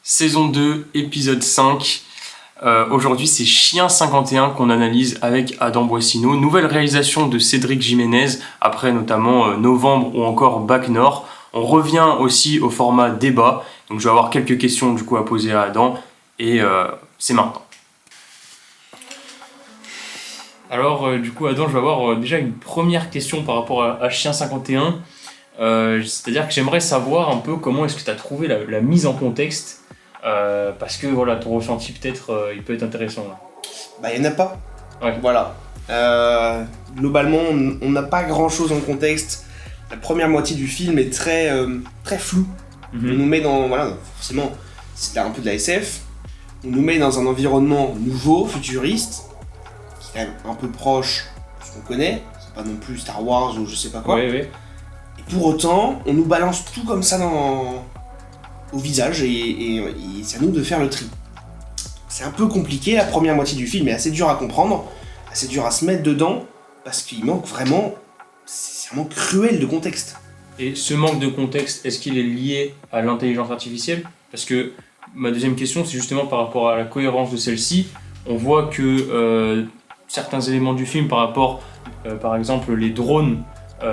Saison 2, épisode 5. Aujourd'hui, c'est Chien 51 qu'on analyse avec Adam Boissino. Nouvelle réalisation de Cédric Jiménez, après notamment Novembre ou encore Bac Nord. On revient aussi au format débat. Donc je vais avoir quelques questions du coup à poser à Adam. Et c'est maintenant. Alors du coup Adam, je vais avoir déjà une première question par rapport à Chien 51. C'est-à-dire que j'aimerais savoir un peu comment est-ce que tu as trouvé la mise en contexte. Parce que voilà, ton ressenti peut-être il peut être intéressant là. Bah il n'y en a pas. Ouais. Voilà. Globalement, on n'a pas grand chose en contexte. La première moitié du film est très floue. On nous met dans. Voilà, forcément, c'est un peu de la SF. On nous met dans un environnement nouveau, futuriste, qui est quand même un peu proche de ce qu'on connaît. C'est pas non plus Star Wars ou je sais pas quoi. Ouais. Et pour autant, on nous balance tout comme ça au visage et c'est à nous de faire le tri. C'est un peu compliqué, la première moitié du film est assez dure à comprendre, assez dur à se mettre dedans, parce qu'il manque vraiment, c'est un manque cruel de contexte. Et ce manque de contexte, est-ce qu'il est lié à l'intelligence artificielle ? Parce que ma deuxième question, c'est justement par rapport à la cohérence de celle-ci. On voit que certains éléments du film, par rapport, par exemple, les drones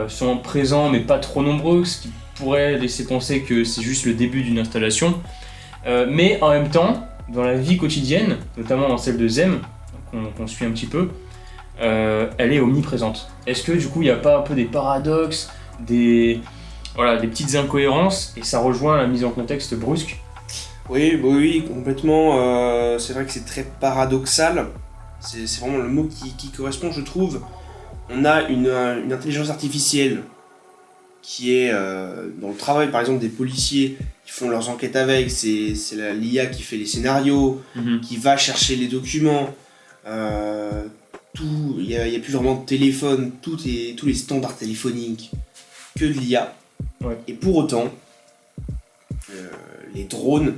sont présents mais pas trop nombreux, ce qui pourrait laisser penser que c'est juste le début d'une installation. Mais en même temps, dans la vie quotidienne, notamment dans celle de Zem, qu'on suit un petit peu, elle est omniprésente. Est-ce que du coup il n'y a pas un peu des paradoxes, des petites incohérences, et ça rejoint la mise en contexte brusque ? Oui, complètement. C'est vrai que c'est très paradoxal. C'est vraiment le mot qui correspond, je trouve. On a une intelligence artificielle qui est dans le travail, par exemple, des policiers qui font leurs enquêtes avec, c'est l'IA qui fait les scénarios, qui va chercher les documents, il y a plus vraiment de téléphone, tous les standards téléphoniques, que de l'IA. Ouais. Et pour autant, les drones,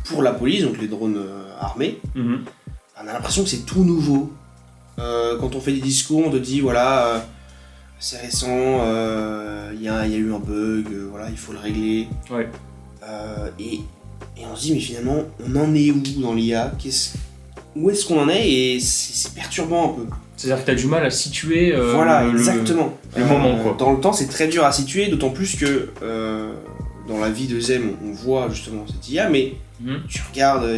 pour la police, donc les drones armés, on a l'impression que c'est tout nouveau. Quand on fait des discours, on te dit voilà, c'est récent, il y a eu un bug, voilà, il faut le régler. Ouais. Et on se dit mais finalement on en est où dans l'IA ? Où est-ce qu'on en est ? Et c'est perturbant un peu. C'est-à-dire que tu as du mal à situer voilà, exactement. le moment, quoi. Dans le temps, c'est très dur à situer, d'autant plus que dans la vie de Zem, on voit justement cette IA, mais tu regardes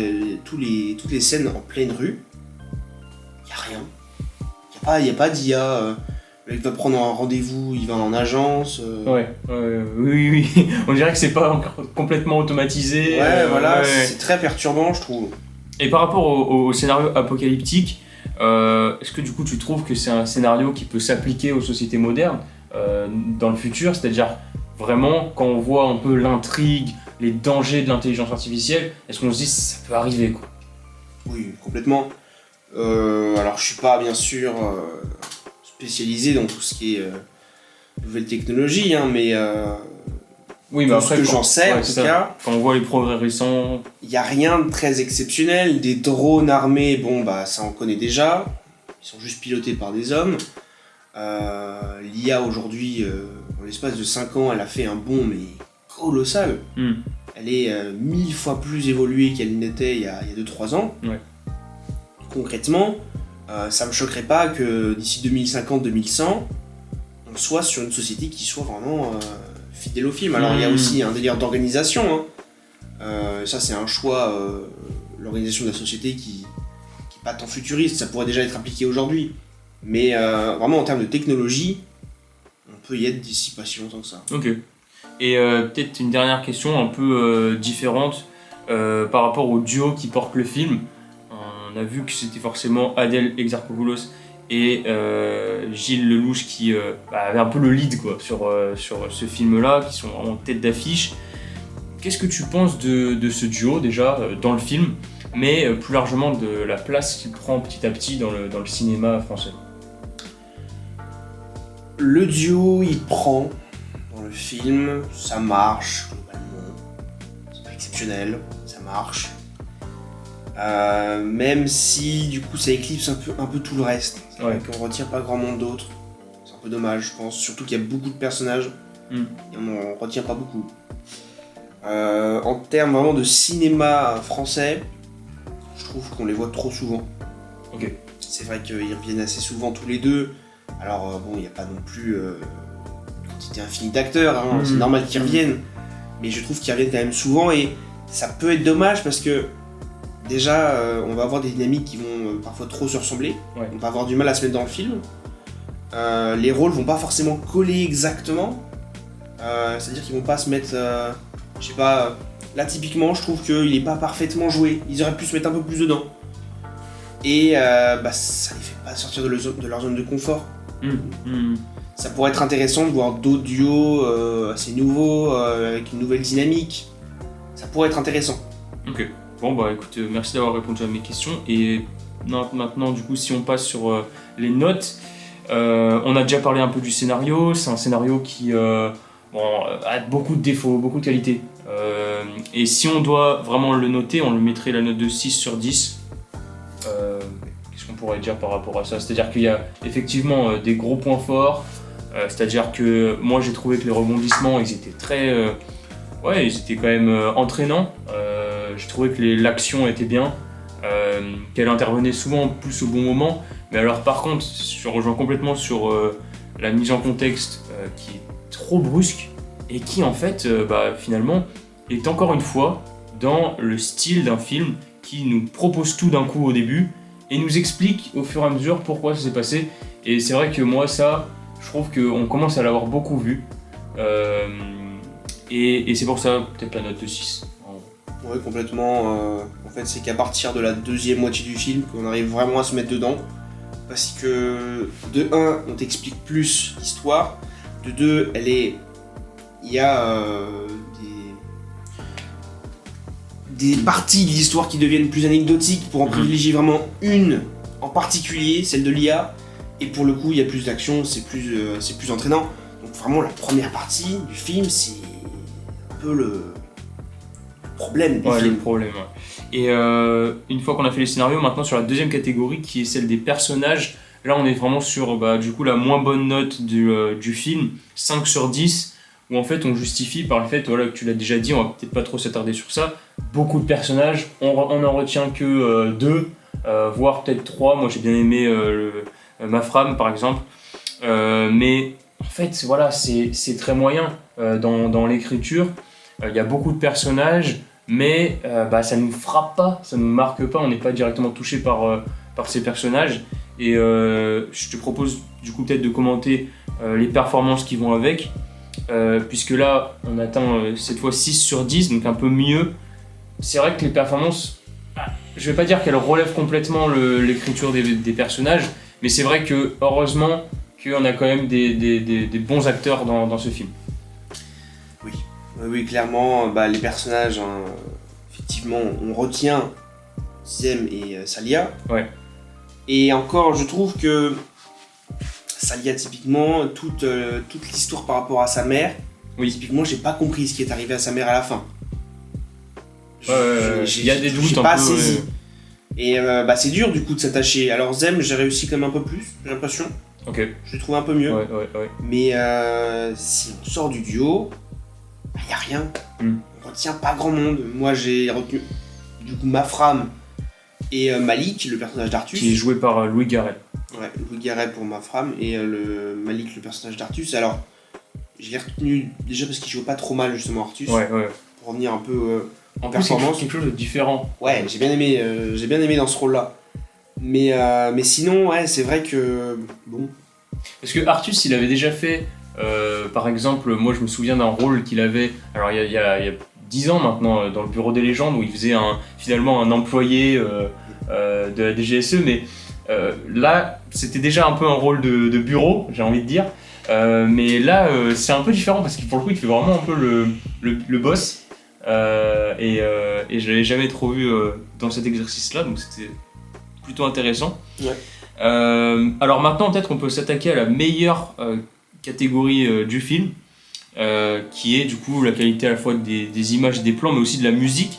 toutes les scènes en pleine rue, il n'y a rien. Il n'y a pas d'IA. Le mec va prendre un rendez-vous, il va en agence. Oui. On dirait que c'est pas encore complètement automatisé. Voilà, c'est très perturbant, je trouve. Et par rapport au scénario apocalyptique, est-ce que du coup tu trouves que c'est un scénario qui peut s'appliquer aux sociétés modernes dans le futur ? C'est-à-dire vraiment quand on voit un peu l'intrigue, les dangers de l'intelligence artificielle, est-ce qu'on se dit ça peut arriver, quoi ? Oui, complètement. Alors je suis pas bien sûr spécialisé dans tout ce qui est nouvelles technologies, mais oui, mais après, ce que j'en sais, en tout cas, quand on voit les progrès récents, il n'y a rien de très exceptionnel. Des drones armés, ça on connaît déjà. Ils sont juste pilotés par des hommes. L'IA aujourd'hui, en l'espace de 5 ans, elle a fait un bond mais colossal. Elle est 1000 fois plus évoluée qu'elle n'était il y a 2-3 ans. Ouais. Concrètement, ça me choquerait pas que d'ici 2050-2100, on soit sur une société qui soit vraiment fidèle au film. Alors il y a aussi un délire d'organisation. Ça c'est un choix, l'organisation de la société qui est pas tant futuriste. Ça pourrait déjà être appliqué aujourd'hui. Mais vraiment en termes de technologie, on peut y être d'ici pas si longtemps que ça. Ok. Et peut-être une dernière question un peu différente par rapport au duo qui porte le film. On a vu que c'était forcément Adèle Exarchopoulos et Gilles Lelouch qui avait un peu le lead, quoi, sur ce film-là, qui sont vraiment tête d'affiche. Qu'est-ce que tu penses de ce duo déjà dans le film, mais plus largement de la place qu'il prend petit à petit dans le cinéma français ? Le duo, il prend dans le film, ça marche globalement, c'est pas exceptionnel, ça marche. Même si du coup ça éclipse un peu tout le reste. C'est vrai qu'on retient pas grand monde d'autre. C'est un peu dommage, je pense. Surtout qu'il y a beaucoup de personnages et on n'en retient pas beaucoup. En termes vraiment de cinéma français, je trouve qu'on les voit trop souvent. Ok. C'est vrai qu'ils reviennent assez souvent tous les deux. Alors bon, il n'y a pas non plus quantité infinie d'acteurs, hein, c'est normal qu'ils reviennent. Mais je trouve qu'ils reviennent quand même souvent et ça peut être dommage parce que déjà, on va avoir des dynamiques qui vont parfois trop se ressembler. Ouais. On va avoir du mal à se mettre dans le film. Les rôles vont pas forcément coller exactement. C'est-à-dire qu'ils vont pas se mettre... je sais pas... Là, typiquement, je trouve qu'il est pas parfaitement joué. Ils auraient pu se mettre un peu plus dedans. Et ça les fait pas sortir de leur zone de confort. Ça pourrait être intéressant de voir d'autres duos assez nouveaux, avec une nouvelle dynamique. Ça pourrait être intéressant. Ok. Bon bah écoute, merci d'avoir répondu à mes questions. Et maintenant du coup si on passe sur les notes, on a déjà parlé un peu du scénario. C'est un scénario qui a beaucoup de défauts, beaucoup de qualités. Et si on doit vraiment le noter, on lui mettrait la note de 6 sur 10. Qu'est-ce qu'on pourrait dire par rapport à ça? C'est-à-dire qu'il y a effectivement des gros points forts. C'est-à-dire que moi j'ai trouvé que les rebondissements ils étaient très... ils étaient quand même entraînants. J'ai trouvé que l'action était bien, qu'elle intervenait souvent plus au bon moment. Mais alors par contre, je rejoins complètement sur la mise en contexte qui est trop brusque et qui en fait finalement est encore une fois dans le style d'un film qui nous propose tout d'un coup au début et nous explique au fur et à mesure pourquoi ça s'est passé. Et c'est vrai que moi ça, je trouve qu'on commence à l'avoir beaucoup vu. Et c'est pour ça peut-être la note de 6. Ouais, complètement. En fait, c'est qu'à partir de la deuxième moitié du film qu'on arrive vraiment à se mettre dedans. Parce que, de 1, on t'explique plus l'histoire. De 2, il y a des parties de l'histoire qui deviennent plus anecdotiques pour en privilégier vraiment une en particulier, celle de l'IA. Et pour le coup, il y a plus d'action, c'est plus entraînant. Donc vraiment, la première partie du film, c'est un peu le problème du film. Le problème, ouais. Et une fois qu'on a fait les scénarios, maintenant sur la deuxième catégorie qui est celle des personnages, là on est vraiment sur du coup la moins bonne note du film, 5 sur 10, où en fait on justifie par le fait, que tu l'as déjà dit, on va peut-être pas trop s'attarder sur ça, beaucoup de personnages, on en retient que 2, voire peut-être 3, moi j'ai bien aimé Mafram par exemple, mais en fait voilà, c'est très moyen dans l'écriture. Il y a beaucoup de personnages, mais ça nous frappe pas, ça nous marque pas, on n'est pas directement touché par ces personnages. Et je te propose du coup peut-être de commenter les performances qui vont avec, puisque là on atteint cette fois 6 sur 10, donc un peu mieux. C'est vrai que les performances, je vais pas dire qu'elles relèvent complètement l'écriture des personnages, mais c'est vrai que heureusement qu'on a quand même des bons acteurs dans ce film. Oui, clairement, les personnages, effectivement, on retient Zem et Salia. Ouais. Et encore, je trouve que Salia, typiquement, toute l'histoire par rapport à sa mère, typiquement, j'ai pas compris ce qui est arrivé à sa mère à la fin. Il y a des doutes j'ai un pas peu. saisi. Et c'est dur du coup de s'attacher. Alors Zem, j'ai réussi quand même un peu plus, j'ai l'impression. Ok. Je l'ai trouvé un peu mieux. Ouais. Mais si on sort du duo, il n'y a rien. On retient pas grand monde. Moi j'ai retenu du coup Mafram et Malik, le personnage d'Artus. Qui est joué par Louis Garrel. Ouais, Louis Garrel pour Mafram et Malik, le personnage d'Artus. Alors, je l'ai retenu déjà parce qu'il joue pas trop mal justement Artus. Ouais. Pour revenir un peu En performance. plus, quelque chose de différent. Ouais, j'ai bien aimé dans ce rôle-là. Mais sinon, ouais, c'est vrai que bon. Parce que Artus, il avait déjà fait, par exemple, moi je me souviens d'un rôle qu'il avait, alors il y a 10 ans maintenant, dans le Bureau des légendes, où il faisait finalement un employé de la DGSE, mais là, c'était déjà un peu un rôle de bureau, j'ai envie de dire. Mais là, c'est un peu différent, parce que pour le coup, il fait vraiment un peu le boss. Et je l'avais jamais trop vu dans cet exercice-là, donc c'était plutôt intéressant. Ouais. Alors maintenant, peut-être qu'on peut s'attaquer à la meilleure catégorie du film, qui est du coup la qualité à la fois des images et des plans, mais aussi de la musique,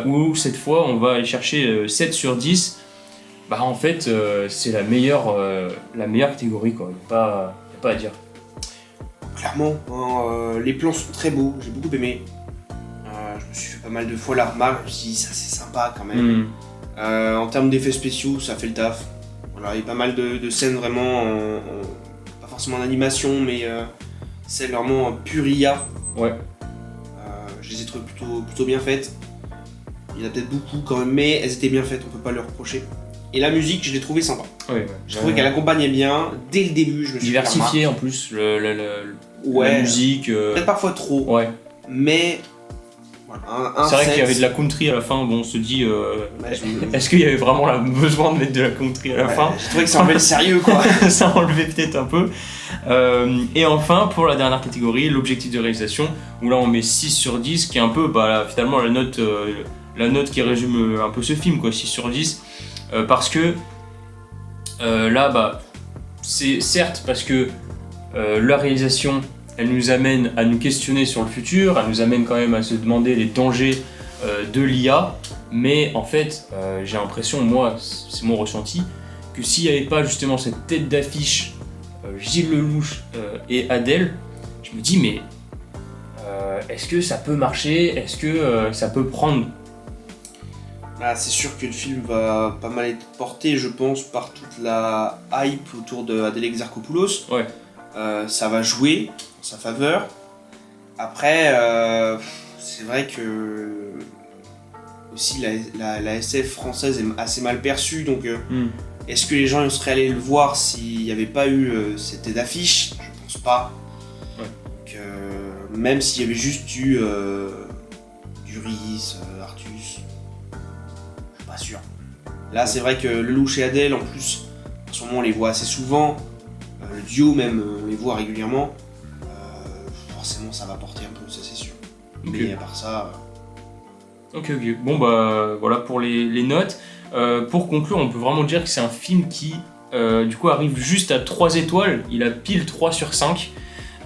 où cette fois on va aller chercher 7 sur 10. En fait, c'est la meilleure catégorie, quoi. Il n'y a pas à dire. Clairement, les plans sont très beaux, j'ai beaucoup aimé. me suis fait pas mal de fois la remarque, je me suis dit ça c'est sympa quand même. En termes d'effets spéciaux, ça fait le taf. Voilà, il y a pas mal de scènes vraiment, pas forcément en animation, mais celles vraiment en pure IA. Ouais. Je les ai trouvées plutôt bien faites. Il y en a peut-être beaucoup quand même, mais elles étaient bien faites, on peut pas leur reprocher. Et la musique, je l'ai trouvée sympa. Ouais. J'ai trouvé qu'elle accompagnait bien. Dès le début, je me suis diversifié en plus, la musique. Peut-être parfois trop. Ouais. Mais voilà, c'est vrai qu'il y avait de la country à la fin. Bon, on se dit, est-ce qu'il y avait vraiment besoin de mettre de la country à la fin? J'ai trouvé que ça enlevait le sérieux, quoi. Ça enlevait peut-être un peu. Et enfin, pour la dernière catégorie, l'objectif de réalisation, où là on met 6 sur 10, qui est un peu finalement la note qui résume un peu ce film, quoi, 6 sur 10. Parce que là, c'est certes parce que la réalisation, elle nous amène à nous questionner sur le futur, elle nous amène quand même à se demander les dangers de l'IA, mais en fait, j'ai l'impression, moi, c'est mon ressenti, que s'il n'y avait pas justement cette tête d'affiche, Gilles Lellouche et Adèle, je me dis, mais est-ce que ça peut marcher? Est-ce que ça peut prendre? C'est sûr que le film va pas mal être porté, je pense, par toute la hype autour de Adèle Exarchopoulos. Ouais. Ça va jouer en sa faveur. Après, c'est vrai que aussi la SF française est assez mal perçue, donc est-ce que les gens seraient allés le voir s'il n'y avait pas eu cette tête d'affiche? Je pense pas. Ouais. Donc, même s'il y avait juste eu Duris, Artus, pas sûr. Là, c'est vrai que Lellouche et Adèle, en plus, en ce moment, on les voit assez souvent. Le duo, même, on les voit régulièrement. Forcément, ça va porter un peu, ça c'est sûr. Okay. Mais à part ça. Ok. Bon, voilà pour les notes. Pour conclure, on peut vraiment dire que c'est un film qui, du coup, arrive juste à 3 étoiles. Il a pile 3 sur 5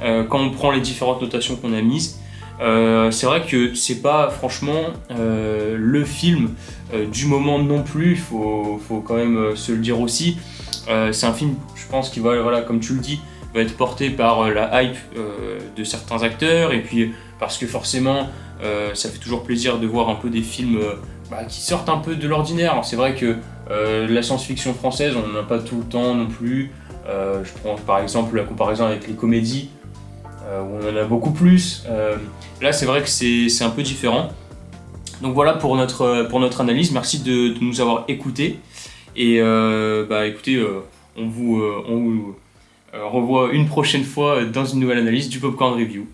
quand on prend les différentes notations qu'on a mises. C'est vrai que c'est pas franchement le film du moment non plus, faut quand même se le dire aussi. C'est un film, je pense, qui va, voilà, comme tu le dis, va être porté par la hype de certains acteurs, et puis parce que forcément ça fait toujours plaisir de voir un peu des films qui sortent un peu de l'ordinaire. Alors, c'est vrai que la science-fiction française, on n'en a pas tout le temps non plus. Je prends par exemple la comparaison avec les comédies, où on en a beaucoup plus. Là, c'est vrai que c'est un peu différent. Donc voilà pour notre analyse. Merci de nous avoir écoutés. Et écoutez, on vous revoit une prochaine fois dans une nouvelle analyse du Popcorn Review.